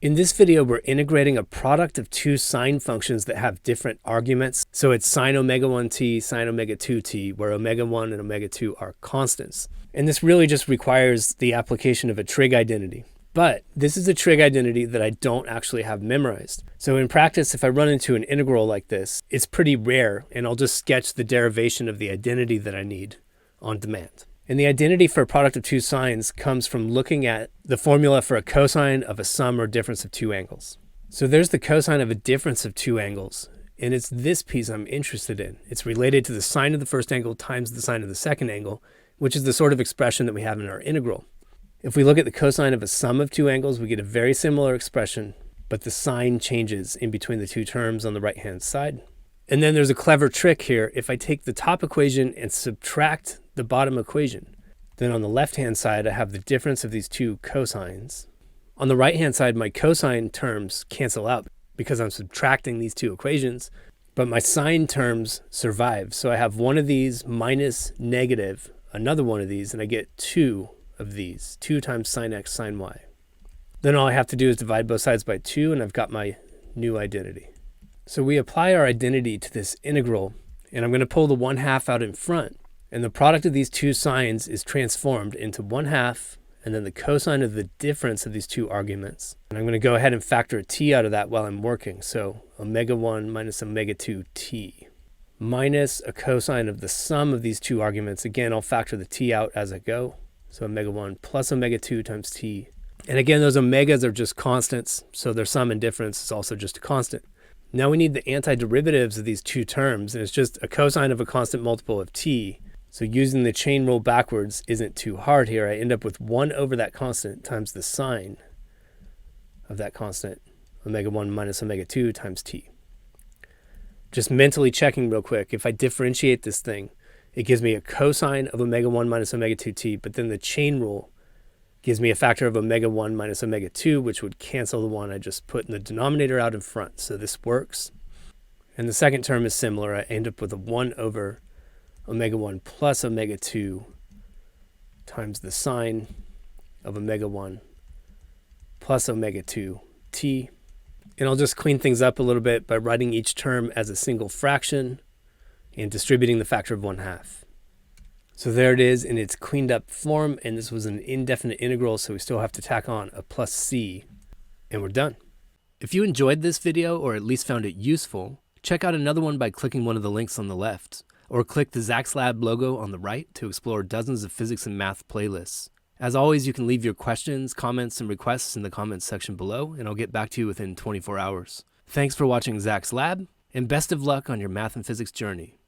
In this video, we're integrating a product of two sine functions that have different arguments. So it's sine omega 1t, sine omega 2t, where omega 1 and omega 2 are constants. And this really just requires the application of a trig identity. But this is a trig identity that I don't actually have memorized. So in practice, if I run into an integral like this, it's pretty rare, and I'll just sketch the derivation of the identity that I need on demand. And the identity for a product of two sines comes from looking at the formula for a cosine of a sum or difference of two angles. So there's the cosine of a difference of two angles, and it's this piece I'm interested in. It's related to the sine of the first angle times the sine of the second angle, which is the sort of expression that we have in our integral. If we look at the cosine of a sum of two angles, we get a very similar expression, but the sign changes in between the two terms on the right-hand side. And then there's a clever trick here. If I take the top equation and subtract the bottom equation, then on the left-hand side, I have the difference of these two cosines. On the right-hand side, my cosine terms cancel out because I'm subtracting these two equations, but my sine terms survive. So I have one of these minus negative another one of these, and I get two of these, 2 times sine x sine y. Then all I have to do is divide both sides by 2, and I've got my new identity. So we apply our identity to this integral, and I'm going to pull the 1/2 out in front. And the product of these two sines is transformed into 1/2, and then the cosine of the difference of these two arguments. And I'm going to go ahead and factor a t out of that while I'm working. So omega 1 minus omega 2 t minus a cosine of the sum of these two arguments. Again, I'll factor the t out as I go. So omega 1 plus omega 2 times t. And again, those omegas are just constants, so their sum and difference is also just a constant. Now we need the antiderivatives of these two terms, and it's just a cosine of a constant multiple of t. So using the chain rule backwards isn't too hard here. I end up with 1 over that constant times the sine of that constant, omega 1 minus omega 2 times t. Just mentally checking real quick, if I differentiate this thing, it gives me a cosine of omega 1 minus omega 2t, but then the chain rule gives me a factor of omega 1 minus omega 2, which would cancel the one I just put in the denominator out in front. So this works. And the second term is similar. I end up with a 1 over omega 1 plus omega 2 times the sine of omega 1 plus omega 2 t. And I'll just clean things up a little bit by writing each term as a single fraction and distributing the factor of 1/2. So there it is in its cleaned up form, and this was an indefinite integral, so we still have to tack on a plus c, and we're done. If you enjoyed this video, or at least found it useful, check out another one by clicking one of the links on the left, or click the Zach's Lab logo on the right to explore dozens of physics and math playlists. As always, you can leave your questions, comments, and requests in the comments section below, and I'll get back to you within 24 hours. Thanks for watching Zach's Lab, and best of luck on your math and physics journey.